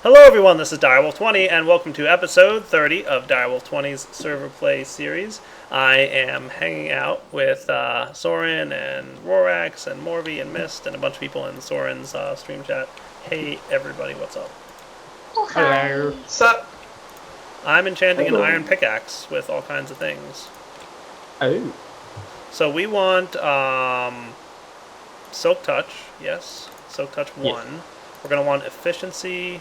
Hello everyone, this is Direwolf20 and welcome to episode 30 of Direwolf20's server play series. I am hanging out with Soren and Rorax and Morvi and Mist and a bunch of people in Soren's stream chat. Hey everybody, what's up? Oh, hi. Hello. Sup? I'm enchanting Hello. an iron pickaxe with all kinds of things. Oh. So we want Silk Touch, yes, Silk Touch 1. Yes. We're going to want Efficiency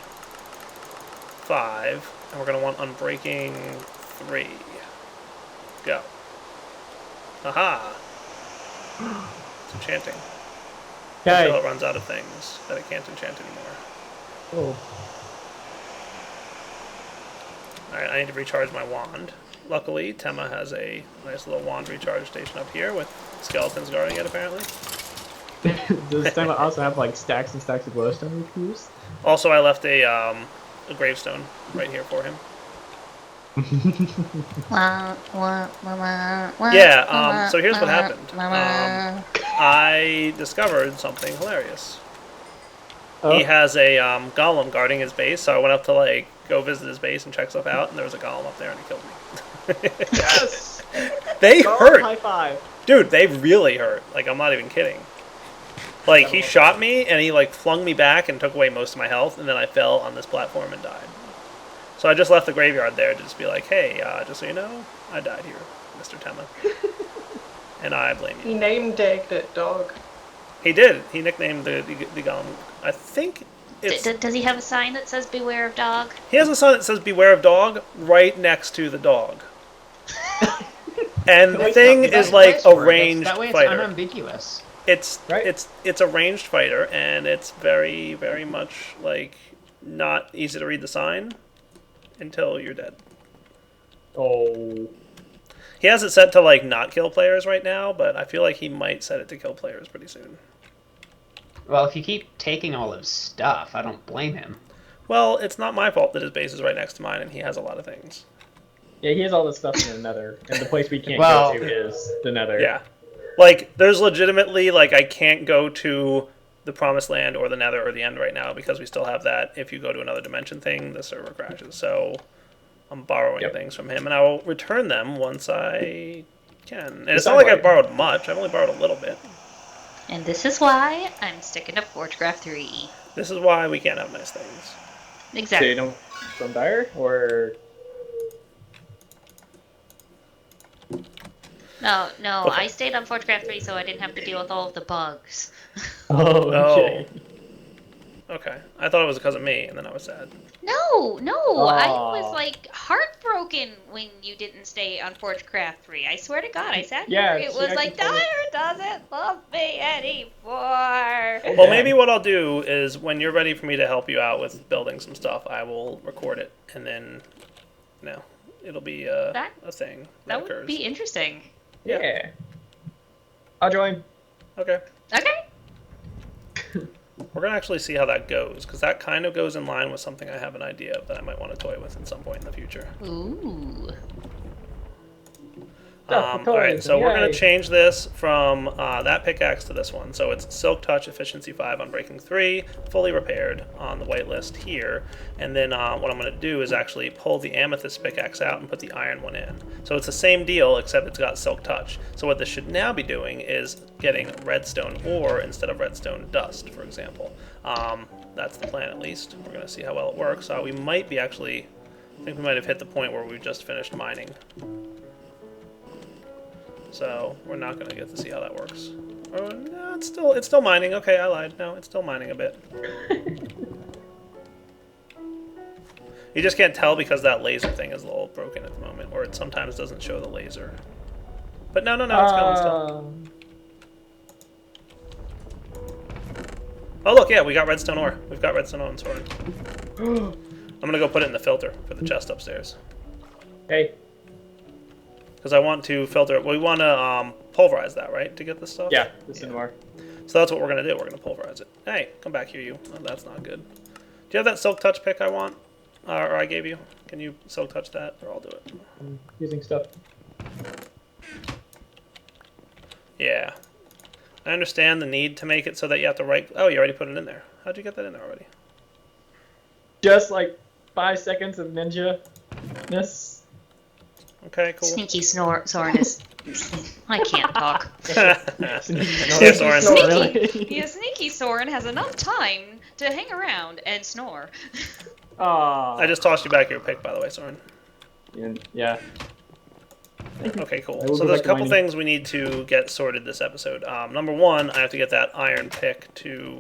5, and we're going to want Unbreaking 3. Go. Aha! It's enchanting. Until it Okay. runs out of things that it can't enchant anymore. Oh. Alright, I need to recharge my wand. Luckily, Tema has a nice little wand recharge station up here with skeletons guarding it, apparently. Does Stemma also have like stacks and stacks of glowstone we can use? Also, I left a gravestone right here for him. Yeah, so here's what happened. I discovered something hilarious. Oh. He has a golem guarding his base, so I went up to like go visit his base and check stuff out, and there was a golem up there and he killed me. Yes! They hurt! High five. Dude, they really hurt. Like, I'm not even kidding. Like, he shot me, and he, like, flung me back and took away most of my health, and then I fell on this platform and died. So I just left the graveyard there to just be like, hey, just so you know, I died here, Mr. Tema. And I blame He you. name tagged it, dog. He did. He nicknamed the golem. I think it's... Does he have a sign that says "Beware of dog"? He has a sign that says beware of dog right next to the dog. And the Wait, thing no, is like a ranged that way it's fighter. unambiguous. It's Right. it's a ranged fighter, and it's very, very much like not easy to read the sign until you're dead. Oh. He has it set to like not kill players right now, but I feel like he might set it to kill players pretty soon. Well, if you keep taking all his stuff, I don't blame him. Well, it's not my fault that his base is right next to mine, and he has a lot of things. Yeah, he has all this stuff in the nether, and the place we can't Well- go to is the nether. Yeah. Like, there's legitimately, like, I can't go to the Promised Land or the Nether or the End right now because we still have that. If you go to another dimension thing, the server crashes. So I'm borrowing things from him, and I will return them once I can. And it's not like I've borrowed much. I've only borrowed a little bit. And this is why I'm sticking to Forgecraft2. This is why we can't have nice things. So you Exactly. don't from Dire, or... No, Okay. I stayed on Forgecraft3 so I didn't have to deal with all of the bugs. Oh, okay. Okay. I thought it was because of me, and then I was sad. No, I was Aw. like heartbroken when you didn't stay on Forgecraft3. I swear to God, I sat Yeah, here. It she was actually like, told me. Tyler doesn't love me anymore. Well, Yeah. maybe what I'll do is when you're ready for me to help you out with building some stuff, I will record it, and then, it'll be a thing That occurs. would be interesting. Yeah. I'll join. Okay. Okay. We're going to actually see how that goes, because that kind of goes in line with something I have an idea of that I might want to toy with at some point in the future. Ooh. Alright, so we're going Yay. to change this from that pickaxe to this one. So it's Silk Touch, Efficiency 5, Unbreaking 3, fully repaired on the whitelist here. And then what I'm going to do is actually pull the Amethyst pickaxe out and put the iron one in. So it's the same deal, except it's got Silk Touch. So what this should now be doing is getting redstone ore instead of redstone dust, for example. That's the plan, at least. We're going to see how well it works. We might be actually... I think we might have hit the point where we've just finished mining. So we're not going to get to see how that works. Oh, no, it's still mining. Okay, I lied. No, it's still mining a bit. You just can't tell because that laser thing is a little broken at the moment, or it sometimes doesn't show the laser. But no, it's going still. Oh look, yeah, we got redstone ore. We've got redstone ore and sword. I'm gonna go put it in the filter for the chest upstairs. Hey. Because I want to filter. We want to pulverize that, right, to get this stuff? Yeah, listen more. So that's what we're going to do. We're going to pulverize it. Hey, come back here, you. Oh, that's not good. Do you have that Silk Touch pick I want? Or I gave you? Can you Silk Touch that? Or I'll do it. I'm using stuff. Yeah. I understand the need to make it so that you have to write... Oh, you already put it in there. How'd you get that in there already? Just like 5 seconds of ninja-ness. Okay, cool. Sneaky Soren is. I can't talk. Yeah, Sneaky Soren. snore, Sneaky. really? Yeah, Sneaky Soren has enough time to hang around and snore. Aw. I just tossed you back your pick, by the way, Soren. Yeah. Okay, I cool. will So go there's a back to couple mining. things we need to get sorted this episode. Number one, I have to get that iron pick to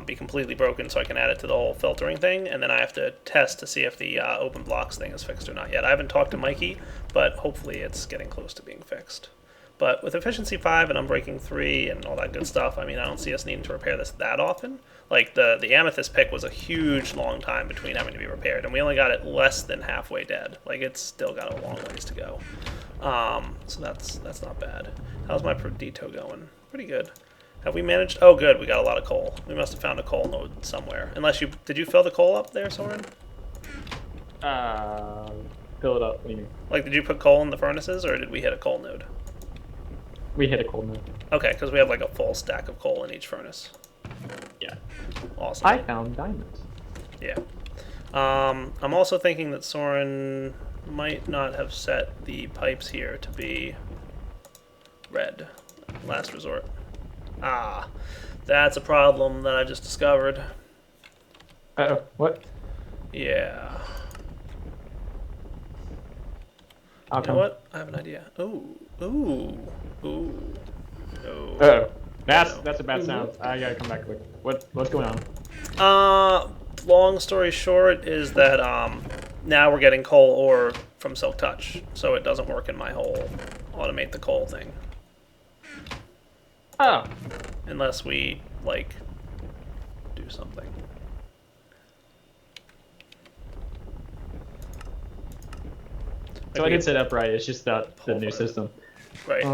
be completely broken so I can add it to the whole filtering thing, and then I have to test to see if the open blocks thing is fixed or not yet. I haven't talked to Mikey, but hopefully it's getting close to being fixed. But with efficiency 5 and unbreaking 3 and all that good stuff, I mean, I don't see us needing to repair this that often. Like, the amethyst pick was a huge long time between having to be repaired, and we only got it less than halfway dead. Like, it's still got a long ways to go. So that's not bad. How's my Perdito going? Pretty good. Have we managed? Oh, good. We got a lot of coal. We must have found a coal node somewhere. Unless you... Did you fill the coal up there, Soren? Fill it up. What do you mean? Like, did you put coal in the furnaces, or did we hit a coal node? We hit a cold node. Okay, because we have, like, a full stack of coal in each furnace. Yeah. Awesome. I found diamonds. Yeah. I'm also thinking that Soren might not have set the pipes here to be red. Last resort. Ah, that's a problem that I just discovered. Uh-oh. What? Yeah. How You know come? what? I have an idea. Ooh. Ooh. Ooh. No. Uh-oh. That's No. a bad sound. I gotta come back quick. What's going on? Long story short is that now we're getting coal ore from Silk Touch, so it doesn't work in my whole automate the coal thing. Oh. Unless we, like, do something. So I did set up right. It's just that the new system. Right.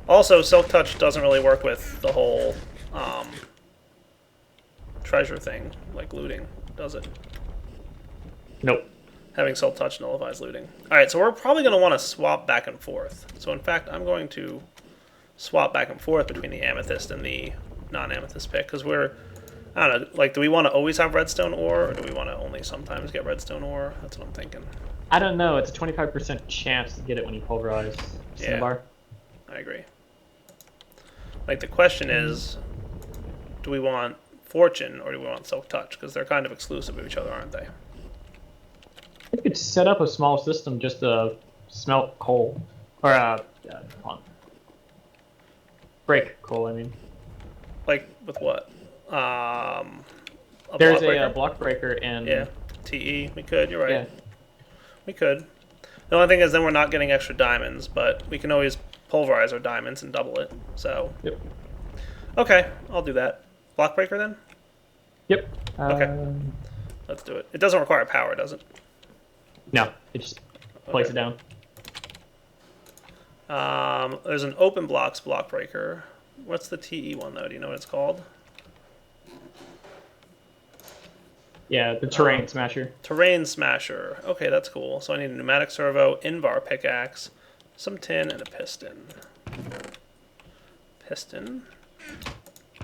Also, Silk Touch doesn't really work with the whole treasure thing, like looting, does it? Nope. Having Silk Touch nullifies looting. Alright, so we're probably going to want to swap back and forth. So in fact, I'm going to swap back and forth between the amethyst and the non-amethyst pick, because we're, I don't know, like, do we want to always have redstone ore, or do we want to only sometimes get redstone ore? That's what I'm thinking. I don't know. It's a 25% chance to get it when you pulverize Yeah. Cinnabar. I agree. Like, the question is, do we want Fortune or do we want Silk Touch? Because they're kind of exclusive of each other, aren't they? You could set up a small system just to smelt coal. Or, hold on. Break coal, I mean. Like, with what? There's block breaker? a block breaker in... Yeah, TE. We could, you're right. Yeah. We could. The only thing is then we're not getting extra diamonds, but we can always pulverize our diamonds and double it. So, Yep. okay, I'll do that. Block breaker then? Yep. Okay. Let's do it. It doesn't require power, does it? No, it just place it down. There's an open blocks block breaker. What's the TE one though? Do you know what it's called? Yeah, the terrain smasher. Terrain smasher. Okay, that's cool. So I need a pneumatic servo, Invar pickaxe, some tin, and a piston. Piston.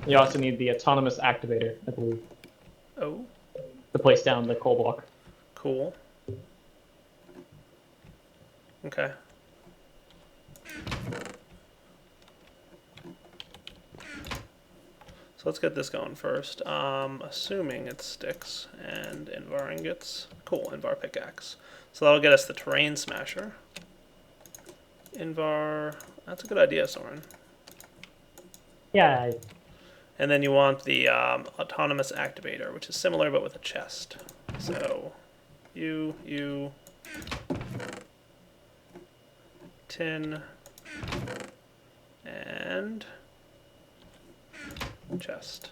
You also need the autonomous activator, I believe, Oh, to place down the coal block. cool. Okay. So let's get this going first. Assuming it sticks and Invar ingots. Cool, Invar pickaxe. So that'll get us the terrain smasher. Invar, that's a good idea, Soren. Yeah. And then you want the autonomous activator, which is similar but with a chest. So, you, tin, and chest.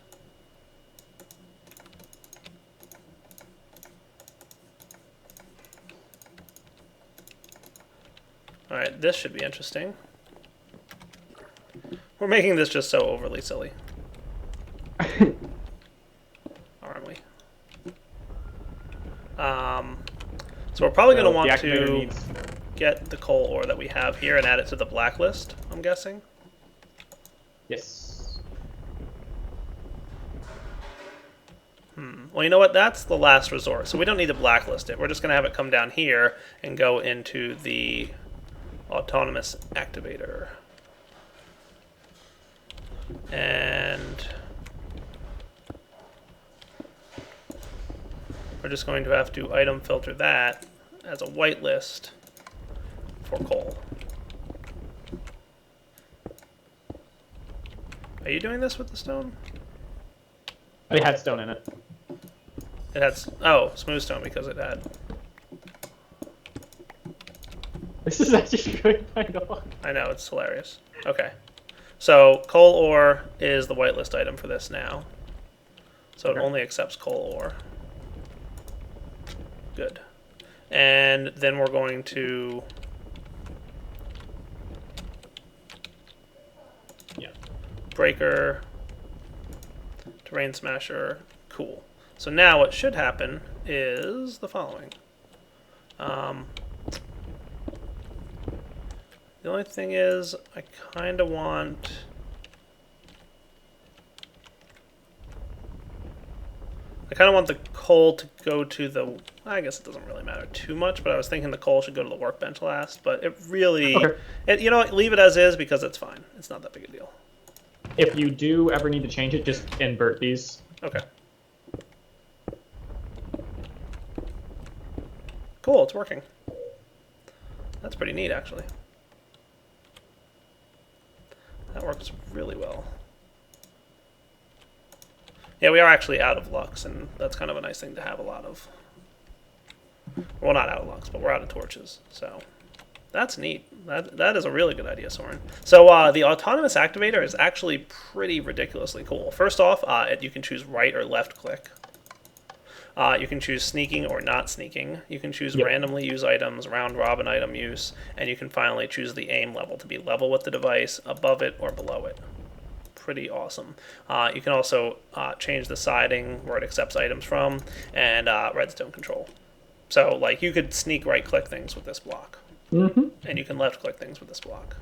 Alright, this should be interesting. We're making this just so overly silly. Aren't we? So we're probably going to want to get the coal ore that we have here and add it to the blacklist, I'm guessing. Yes. Hmm. Well, you know what? That's the last resort, so we don't need to blacklist it. We're just going to have it come down here and go into the autonomous activator. And we're just going to have to item filter that as a whitelist for coal. Are you doing this with the stone? It had stone in it. It had, oh, smooth stone because it had. This is actually really kind of. I know, it's hilarious. Okay. So coal ore is the whitelist item for this now. So Okay. it only accepts coal ore. Good. And then we're going to breaker, terrain smasher, cool. So now what should happen is the following. The only thing is, I kind of want... the coal to go to the... I guess it doesn't really matter too much, but I was thinking the coal should go to the workbench last, but it really... Okay. You know what, leave it as is because it's fine. It's not that big a deal. If you do ever need to change it, just invert these. Okay. Cool, it's working. That's pretty neat, actually. That works really well. Yeah, we are actually out of lux, and that's kind of a nice thing to have a lot of. Well, not out of lux, but we're out of torches, so that's neat. That is a really good idea, Soren. So the autonomous activator is actually pretty ridiculously cool. First off, you can choose right or left click. You can choose sneaking or not sneaking. You can choose randomly use items, round robin item use, and you can finally choose the aim level to be level with the device, above it, or below it. Pretty awesome. You can also change the siding where it accepts items from, and redstone control. So like you could sneak right click things with this block, and you can left click things with this block,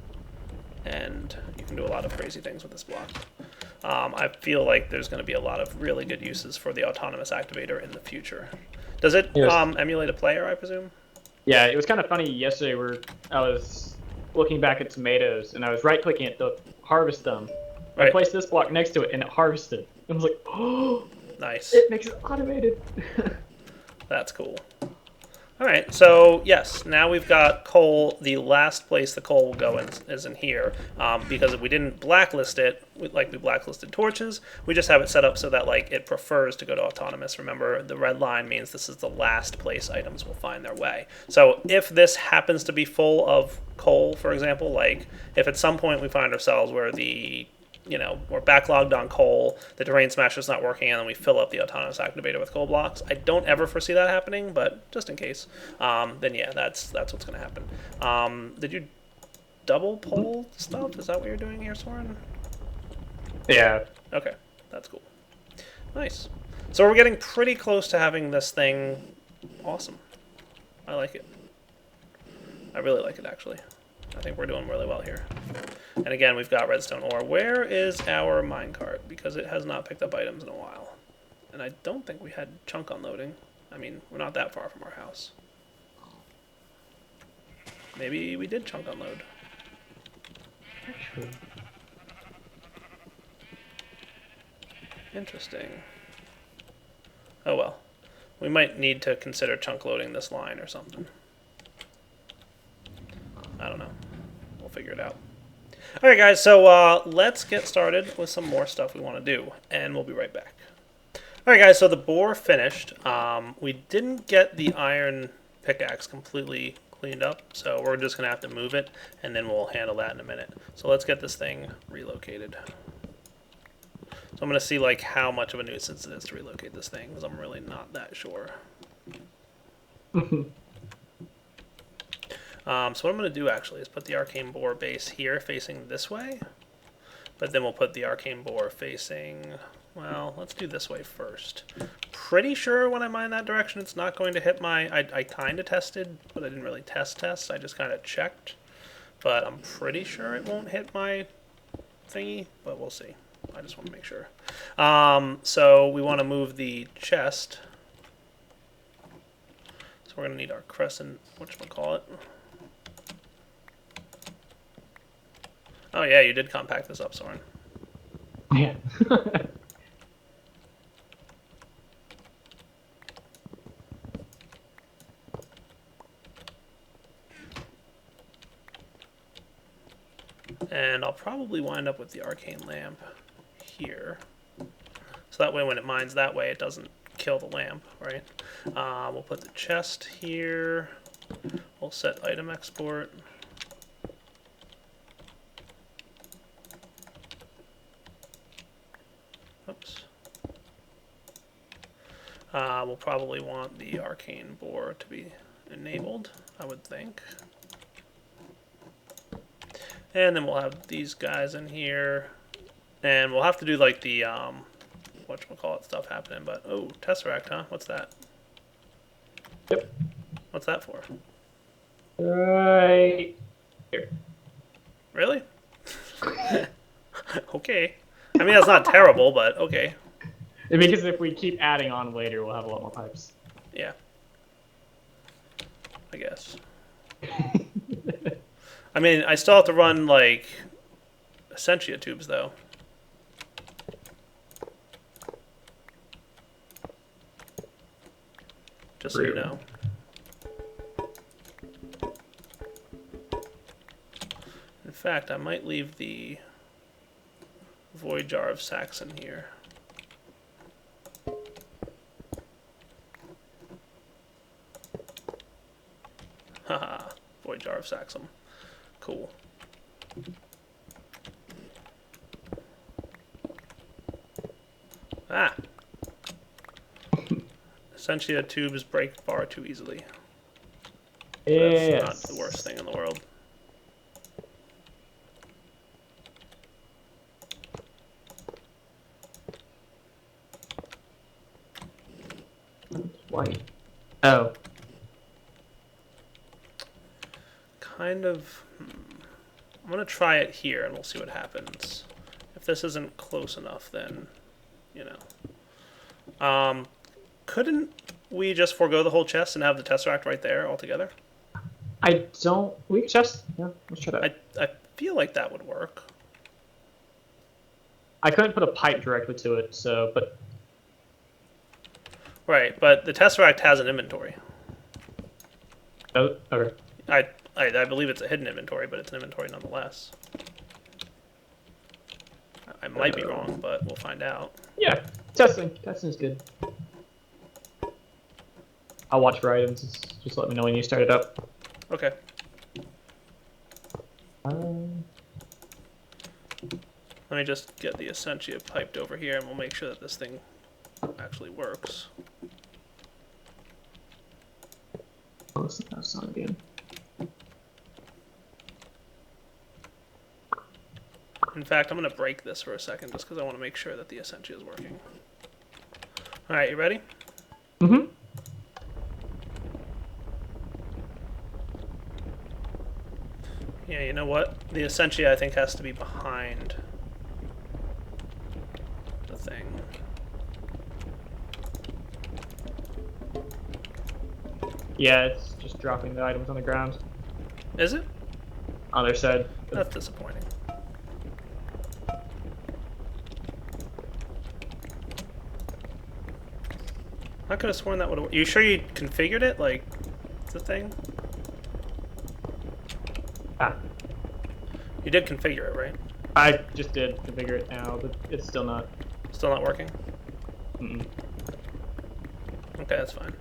and you can do a lot of crazy things with this block. I feel like there's going to be a lot of really good uses for the autonomous activator in the future. Does it emulate a player, I presume? Yeah, it was kind of funny yesterday where I was looking back at tomatoes and I was right clicking it to harvest them. I placed this block next to it and it harvested. I was like, oh, nice. It makes it automated. That's cool. All right, so yes, now we've got coal. The last place the coal will go is in here, because if we didn't blacklist it, like we blacklisted torches, we just have it set up so that like it prefers to go to autonomous. Remember, the red line means this is the last place items will find their way. So if this happens to be full of coal, for example, like if at some point we find ourselves where we're backlogged on coal, the terrain smasher's not working, and then we fill up the autonomous activator with coal blocks. I don't ever foresee that happening, but just in case, then yeah, that's what's going to happen. Did you double pull stuff? Is that what you're doing here, Soren? Yeah. Okay, that's cool. Nice. So we're getting pretty close to having this thing awesome. I like it. I really like it, actually. I think we're doing really well here. And again, we've got redstone ore. Where is our minecart? Because it has not picked up items in a while. And I don't think we had chunk unloading. I mean, we're not that far from our house. Maybe we did chunk unload. Actually. Interesting. Oh well. We might need to consider chunk loading this line or something. I don't know. We'll figure it out. Alright guys, so let's get started with some more stuff we want to do, and we'll be right back. Alright guys, so the boar finished. We didn't get the iron pickaxe completely cleaned up, so we're just going to have to move it, and then we'll handle that in a minute. So let's get this thing relocated. So I'm going to see like how much of a nuisance it is to relocate this thing, because I'm really not that sure. So what I'm going to do actually is put the arcane boar base here facing this way, but then we'll put the arcane boar facing, well, let's do this way first. Pretty sure when I mine that direction it's not going to hit my, I kind of tested, but I didn't really test, I just kind of checked, but I'm pretty sure it won't hit my thingy, but we'll see. I just want to make sure. So we want to move the chest. So we're going to need our crescent, whatchamacallit. Oh yeah, you did compact this up, Soren. Yeah. And I'll probably wind up with the arcane lamp here. So that way when it mines that way, it doesn't kill the lamp, right? We'll put the chest here. We'll set item export. Oops. We'll probably want the arcane bore to be enabled, I would think. And then we'll have these guys in here. And we'll have to do like the, whatchamacallit stuff happening. But, oh, Tesseract, huh? What's that? Yep. What's that for? Right here. Really? Okay. I mean, that's not terrible, but okay. Because if we keep adding on later, we'll have a lot more pipes. Yeah. I guess. I mean, I still have to run, like, Essentia tubes, though. Just so you know. In fact, I might leave the Void Jar of Saxon here. Haha, Void Jar of Saxon. Cool. Ah! Essentia tubes break far too easily. Yes. That's not the worst thing in the world. White. Oh. Kind of. I'm going to try it here and we'll see what happens. If this isn't close enough, then, you know. Couldn't we just forego the whole chest and have the Tesseract right there altogether? I don't. We just. Yeah, let's try that. I feel like that would work. I couldn't put a pipe directly to it, so, but. Right, but the Tesseract has an inventory. Oh, okay. I believe it's a hidden inventory, but it's an inventory nonetheless. I might be wrong, but we'll find out. Yeah, testing. Testing's good. I'll watch for items. Just let me know when you start it up. Okay. Let me just get the Essentia piped over here, and we'll make sure that this thing actually works. Oh, listen to that song again. In fact, I'm going to break this for a second just because I want to make sure that the Essentia is working. Alright, you ready? Mm-hmm. Yeah, you know what? The Essentia, I think, has to be behind the thing. Yeah, it's just dropping the items on the ground. Is it? On their side. That's disappointing. I could have sworn that would have... You sure you configured it? Like, the thing? Ah. You did configure it, right? I just did configure it now, but it's still not. Still not working? Mm-mm. Okay, that's fine.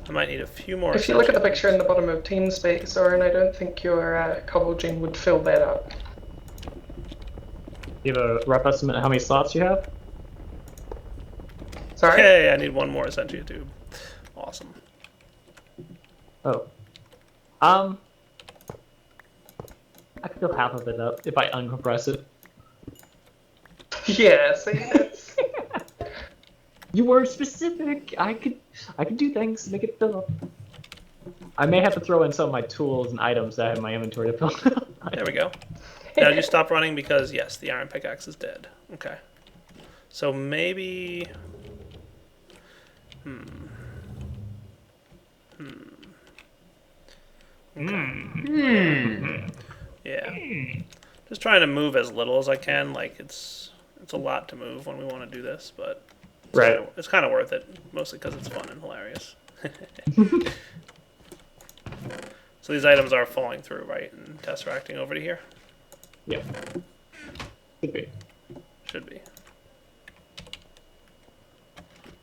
I might need a few more... If you look at the picture in the bottom of TeamSpeak, Soren, I don't think your cobble gen would fill that up. You have a rough estimate of how many slots you have? Sorry? Okay, I need one more Essentia tube. Awesome. Oh. I could fill half of it up if I uncompress it. Yeah, see, that's... You were specific. I could I can do things, make it fill up. I may have to throw in some of my tools and items that I have in my inventory to fill up. There we go. Now you stop running because, yes, the iron pickaxe is dead. Okay. So maybe... Yeah. Just trying to move as little as I can. Like, it's a lot to move when we want to do this, but it's kind of worth it, mostly because it's fun and hilarious. So these items are falling through, right, and tesseracting over to here? Yep. Should be. Should be.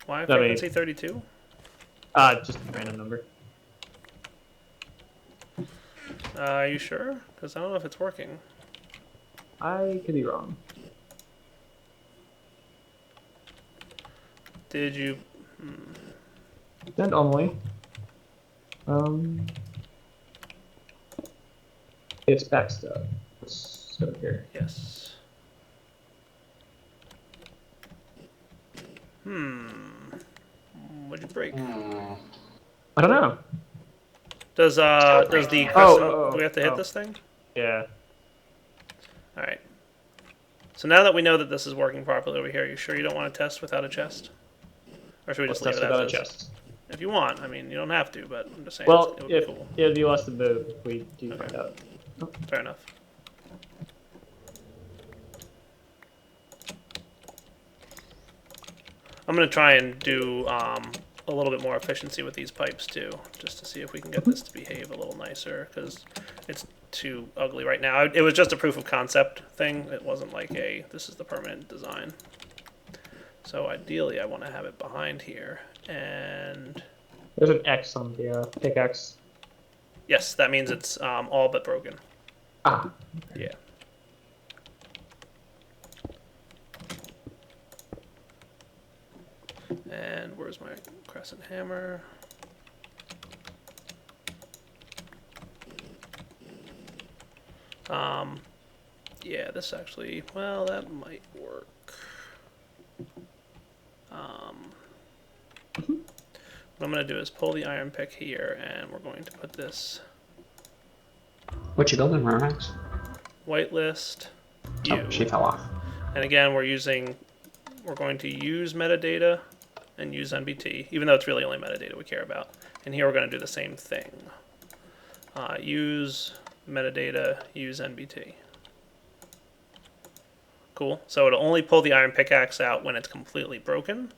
Why That frequency 32? Just a random number. Are you sure? Because I don't know if it's working. I could be wrong. Did you... Send only. It's backstab. So here. Yes. What'd you break? I don't know. Does the crescent... do we have to hit this thing? Yeah. Alright. So now that we know that this is working properly over here, are you sure you don't want to test without a chest? Or should we just leave it without a as is? chest. If you want. I mean, you don't have to, but I'm just saying Well, it would be cool. it'd be less to move if we do find out. Fair enough. I'm going to try and do a little bit more efficiency with these pipes too, just to see if we can get this to behave a little nicer, because it's too ugly right now. It was just a proof of concept thing. It wasn't like this is the permanent design. So ideally I want to have it behind here, and... There's an X on the pickaxe. Yes, that means it's all but broken. Ah. Yeah. And where's my crescent hammer? Yeah, this actually, well, that might work. What I'm going to do is pull the iron pick here, and we're going to put this What you building, Romax? whitelist Oh, she fell off. And again, we're going to use metadata and use NBT, even though it's really only metadata we care about. And here we're going to do the same thing. Use metadata, use NBT. Cool. So it'll only pull the iron pickaxe out when it's completely broken.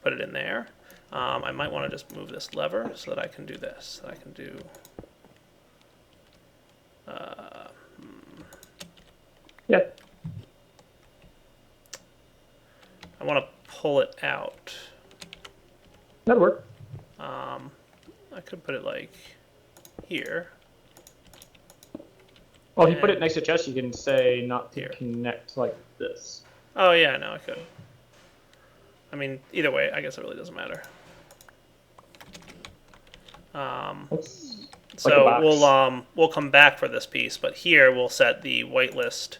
Put it in there. I might want to just move this lever so that I can do this. I can do... Yeah. I want to pull it out. That'd work. I could put it like here. Well, if you put it next to chest, you can say not to Here. connect like this. Oh yeah, no, I could. I mean, either way, I guess it really doesn't matter. That's So like a box. we'll come back for this piece, but here we'll set the whitelist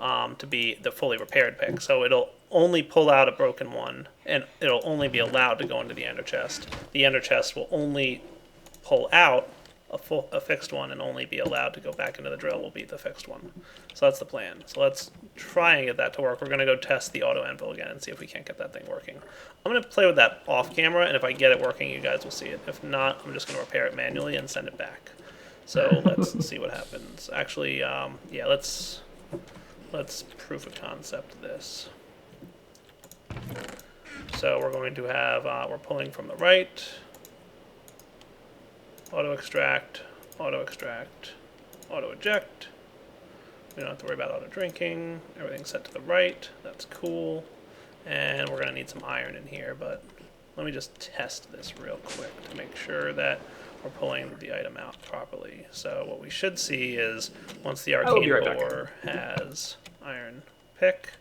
to be the fully repaired pick. So it'll only pull out a broken one, and it'll only be allowed to go into the ender chest. The ender chest will only pull out a fixed one, and only be allowed to go back into the drill will be the fixed one. So that's the plan. So let's try and get that to work. We're going to go test the auto anvil again and see if we can't get that thing working. I'm going to play with that off camera, and if I get it working, you guys will see it. If not, I'm just going to repair it manually and send it back. So let's see what happens. Actually, yeah, let's proof of concept this. So we're going to have, we're pulling from the right, auto extract, auto extract, auto eject. We don't have to worry about auto drinking. Everything's set to the right. That's cool. And we're going to need some iron in here, but let me just test this real quick to make sure that we're pulling the item out properly. So what we should see is once the arcane ore has iron pick,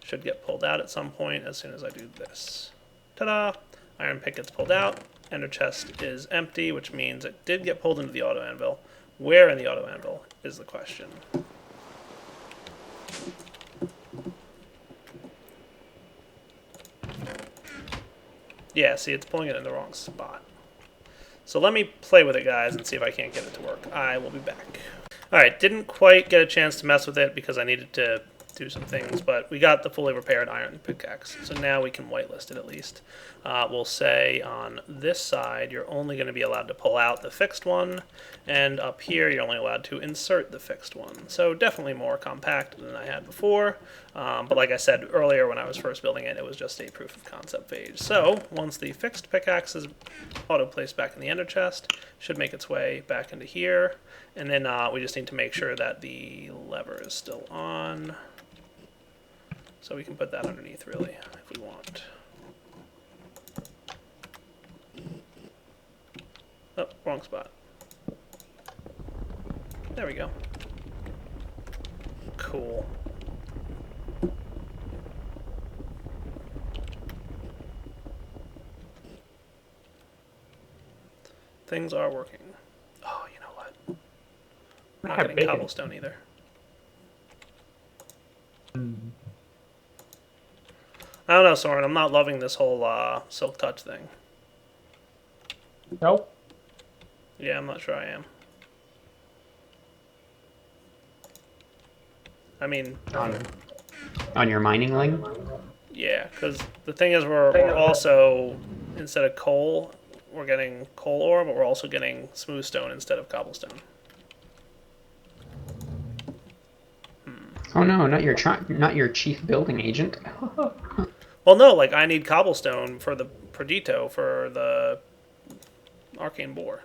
should get pulled out at some point as soon as I do this. Ta-da! Iron pick gets pulled out. Ender chest is empty, which means it did get pulled into the auto anvil. Where in the auto anvil is the question. Yeah, see, it's pulling it in the wrong spot. So let me play with it, guys, and see if I can't get it to work. I will be back. Alright, didn't quite get a chance to mess with it because I needed to do some things, but we got the fully repaired iron pickaxe, so now we can whitelist it at least. We'll say on this side you're only going to be allowed to pull out the fixed one, and up here you're only allowed to insert the fixed one. So definitely more compact than I had before, but like I said earlier when I was first building it, it was just a proof of concept phase. So once the fixed pickaxe is auto-placed back in the ender chest, should make its way back into here, and then we just need to make sure that the lever is still on. So we can put that underneath, really, if we want. Oh, wrong spot. There we go. Cool. Things are working. Oh, you know what? We're not getting cobblestone either. I don't know, Soren. I'm not loving this whole silk touch thing. Nope. Yeah, I'm not sure I am. I mean... On your mining lane? Yeah, because the thing is we're also, instead of coal, we're getting coal ore, but we're also getting smooth stone instead of cobblestone. Oh no, not your chief building agent. Well, no, like I need cobblestone for the Perdito for the arcane boar.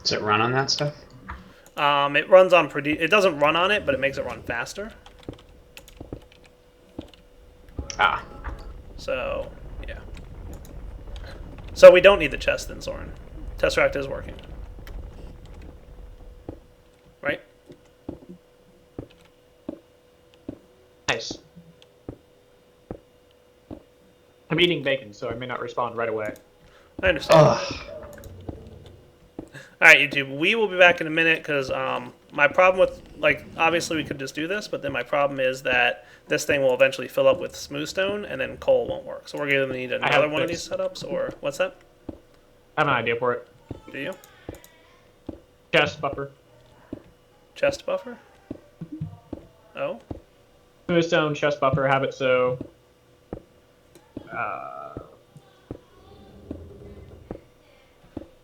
Does it run on that stuff? It runs on Perdito. It doesn't run on it, but it makes it run faster. Ah. So, yeah. So we don't need the chest then, Soren. Tesseract is working. Right? Nice. I'm eating bacon, so I may not respond right away. I understand. Ugh. Alright, YouTube, we will be back in a minute because my problem with, like, obviously we could just do this, but then my problem is that this thing will eventually fill up with smooth stone and then coal won't work. So we're going to need another one of these setups, or what's that? I have an idea for it. Do you? Chest buffer. Chest buffer? Oh? Smooth stone, chest buffer, have it so...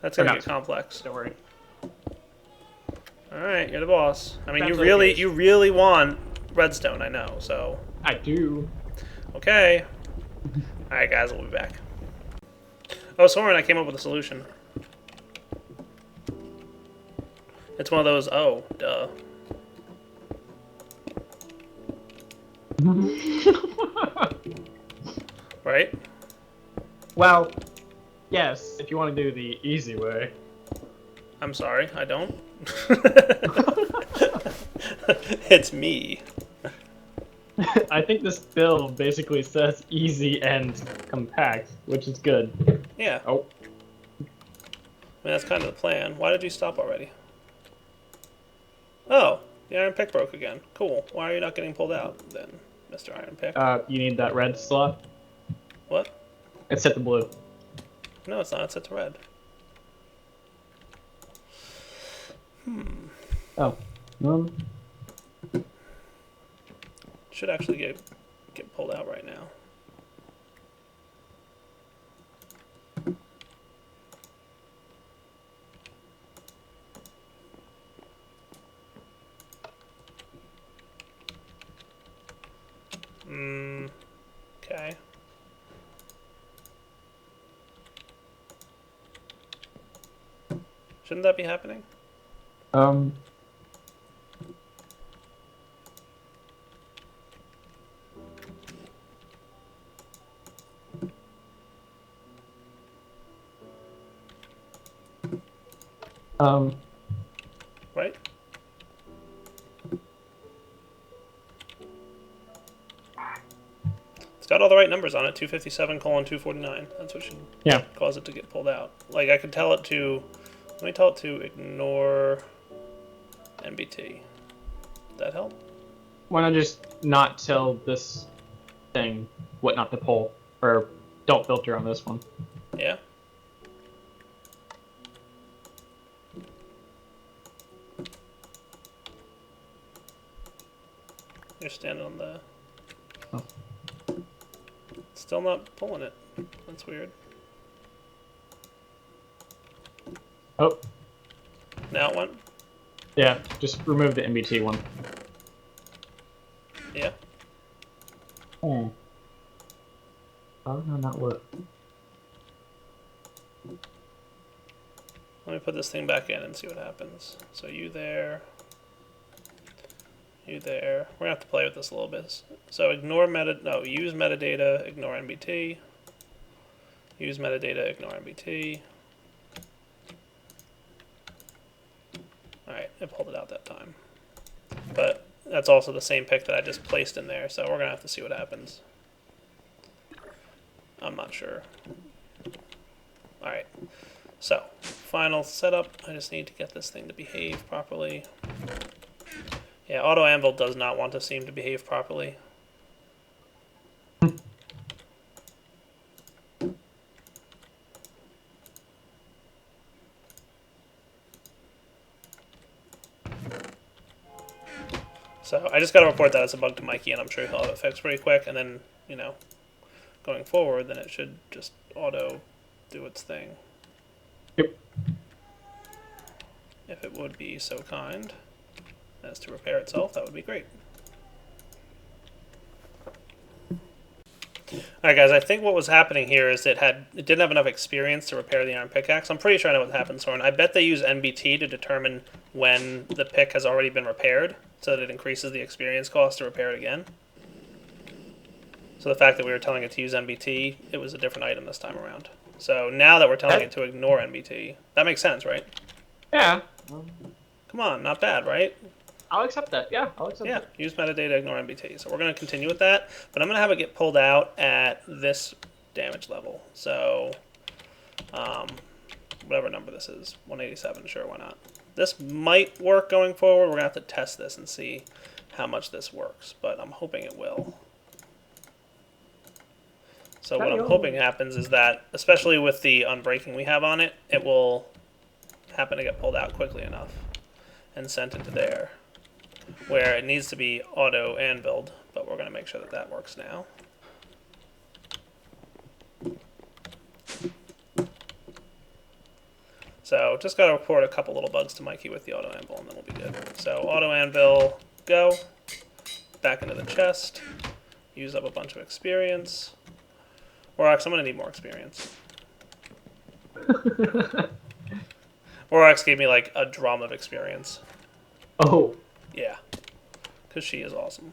That's going to get complex. Don't worry. Alright, you're the boss. I mean, That's you really want redstone, I know, so... I do. Okay. Alright, guys, we'll be back. Oh, Soren, I came up with a solution. It's one of those, oh, duh. Right? Well, yes, if you want to do the easy way. I'm sorry, I don't. It's me. I think this build basically says easy and compact, which is good. Yeah. Oh. I mean, that's kind of the plan. Why did you stop already? Oh, the iron pick broke again. Cool. Why are you not getting pulled out then, Mr. Iron Pick? You need that red slot. What? It's set to blue. No, it's not. It's set to red. Oh. Should actually get pulled out right now. Okay. Shouldn't that be happening? Right? It's got all the right numbers on it, 257:249. That's what should cause it to get pulled out. Like, I could tell it to... Let me tell it to ignore NBT. Did that help? Why not just not tell this saying what not to pull, or don't filter on this one. Yeah. You're standing on the... Oh. Still not pulling it. That's weird. Oh, Now it went? yeah, just remove the MBT one. Yeah. Oh. How did that not work? Let me put this thing back in and see what happens. So you there. You there. We're going to have to play with this a little bit. So ignore use metadata, ignore NBT. Use metadata, ignore NBT. Alright, it pulled it out that time. But that's also the same pick that I just placed in there, so we're going to have to see what happens. I'm not sure. Alright, so final setup. I just need to get this thing to behave properly. Yeah, auto anvil does not want to seem to behave properly. So I just got to report that as a bug to Mikey, and I'm sure he'll have it fixed pretty quick. And then, you know, going forward, then it should just auto do its thing. Yep. If it would be so kind as to repair itself, that would be great. Alright guys, I think what was happening here is it didn't have enough experience to repair the iron pickaxe. I'm pretty sure I know what happened, Soren. I bet they use NBT to determine when the pick has already been repaired, so that it increases the experience cost to repair it again. So the fact that we were telling it to use NBT, it was a different item this time around. So now that we're telling it to ignore NBT, that makes sense, right? Yeah. Come on, not bad, right? I'll accept that. Yeah, I'll accept Yeah, that. use metadata, ignore NBT. So we're going to continue with that, but I'm going to have it get pulled out at this damage level. So, whatever number this is, 187, sure, why not? This might work going forward. We're going to have to test this and see how much this works, but I'm hoping it will. So what I'm hoping happens is that, especially with the unbreaking we have on it, it will happen to get pulled out quickly enough and sent into there, where it needs to be auto anviled, but we're going to make sure that that works now. So just got to report a couple little bugs to Mikey with the auto anvil, and then we'll be good. So auto anvil, go. Back into the chest. Use up a bunch of experience. Orax, I'm going to need more experience. Orax gave me like a drum of experience. Oh. Yeah. Because she is awesome.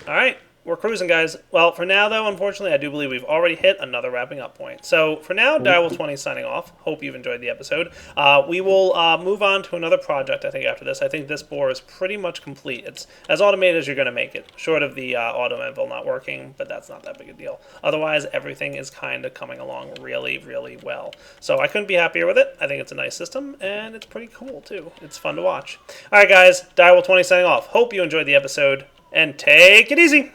Alright, we're cruising, guys. Well, for now, though, unfortunately, I do believe we've already hit another wrapping up point. So, for now, Direwolf20 signing off. Hope you've enjoyed the episode. We will move on to another project, I think, after this. I think this bore is pretty much complete. It's as automated as you're going to make it, short of the auto anvil not working, but that's not that big a deal. Otherwise, everything is kind of coming along really, really well. So, I couldn't be happier with it. I think it's a nice system, and it's pretty cool, too. It's fun to watch. Alright, guys, Direwolf20 signing off. Hope you enjoyed the episode, and take it easy!